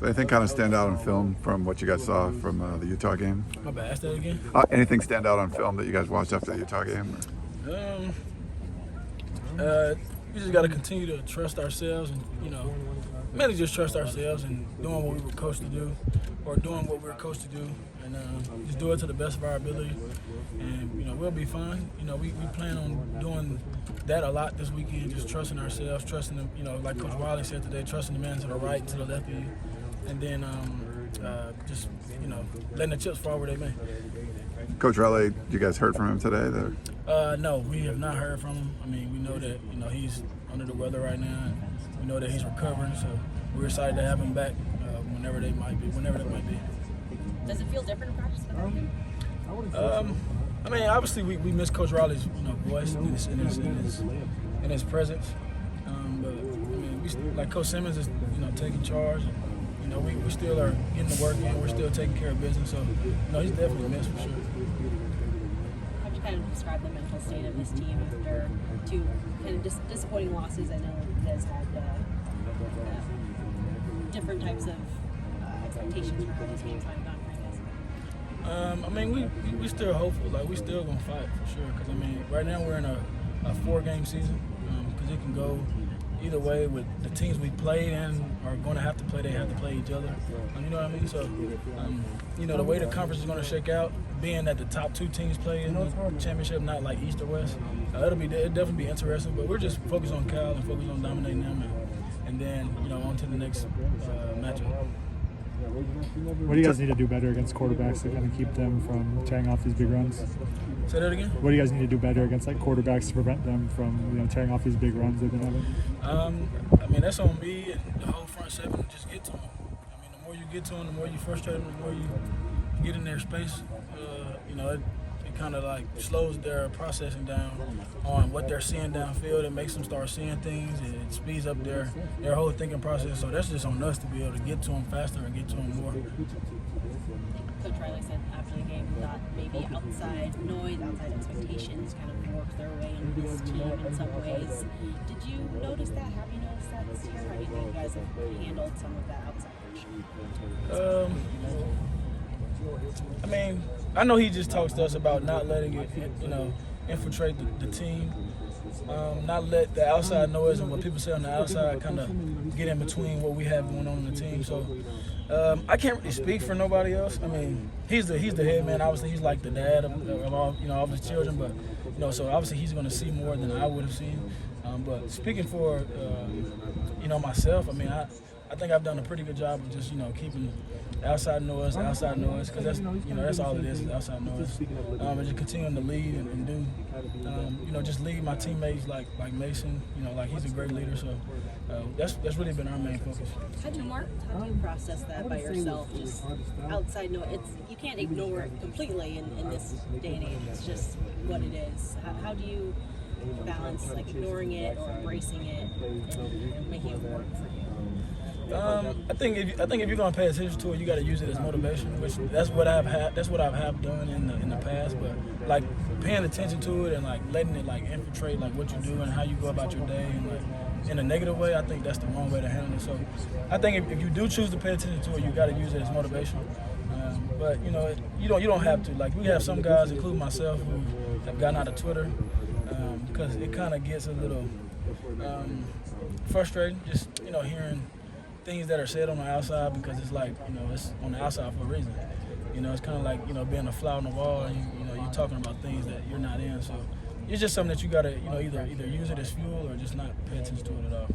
So anything kind of stand out on film from what you guys saw from the Utah game? My bad. Ask that again. Anything stand out on film that you guys watched after the Utah game? We just got to continue to trust ourselves and, mainly just trust ourselves and doing what we were coached to do or doing what we were coached to do and just do it to the best of our ability. And, we'll be fine. We plan on doing that a lot this weekend, just trusting ourselves, trusting them, like Coach Wiley said today, trusting the man to the right, to the left of you. And then just, letting the chips fall where they may. Coach Riley, you guys heard from him today? No, we have not heard from him. I mean, we know that, he's under the weather right now. And we know that he's recovering, so we're excited to have him back whenever that might be. Does it feel different in practice without him? I mean, obviously we miss Coach Riley's, voice and his presence. But I mean, like Coach Simmons is, taking charge. And, we still are getting the work in. We're still taking care of business. So, he's definitely missed for sure. How would you kind of describe the mental state of this team after two kind of disappointing losses? I know you guys had different types of expectations for how these games might have gone for you guys. I mean, we still hopeful. Like, we still gonna fight for sure. Because I mean, right now we're in a 4-game season. Because it can go either way with the teams we played and are going to have to play. They have to play each other. You know what I mean? So, the way the conference is going to shake out, being that the top 2 teams play in the championship, not like East or West, it'll definitely be interesting. But we're just focused on Cal and focused on dominating them, and then on to the next matchup. What do you guys need to do better against quarterbacks to kind of keep them from tearing off these big runs? Say that again? What do you guys need to do better against quarterbacks to prevent them from tearing off these big runs they've been having? I mean, that's on me and the whole front seven. Just get to them. I mean, the more you get to them, the more you frustrate them, the more you get in their space. It kind of like slows their processing down on what they're seeing downfield. It makes them start seeing things. It speeds up their whole thinking process. So that's just on us to be able to get to them faster and get to them more. Coach Riley said after the game that maybe outside noise, outside expectations kind of worked their way into this team in some ways. Did you notice that? Have you noticed that this year? How do you think you guys have handled some of that outside pressure? I mean, I know he just talks to us about not letting it, infiltrate the team, not let the outside noise and what people say on the outside kind of get in between what we have going on in the team. So I can't really speak for nobody else. I mean, he's the head man. Obviously, he's like the dad of all all of his children. But so obviously he's going to see more than I would have seen. But speaking for myself, I mean, I think I've done a pretty good job of just keeping outside noise, because that's that's all it is outside noise. And just continuing to lead and do, just lead my teammates like Mason. Like he's a great leader. So that's really been our main focus. How do you process that by yourself? Just outside noise. You can't ignore it completely in this day and age. It's just what it is. How do you balance ignoring it or embracing it and making it work for you? I think if you're gonna pay attention to it, you got to use it as motivation. Which that's what I've have done in the past. But paying attention to it and letting it infiltrate what you do and how you go about your day and in a negative way, I think that's the wrong way to handle it. So I think if you do choose to pay attention to it, you got to use it as motivation. But you don't have to. We have some guys, including myself, who have gotten out of Twitter because it kind of gets a little frustrating. Just hearing things that are said on the outside because it's it's on the outside for a reason. It's kind of like being a fly on the wall and you're talking about things that you're not in. So it's just something that you gotta either use it as fuel or just not pay attention to it at all.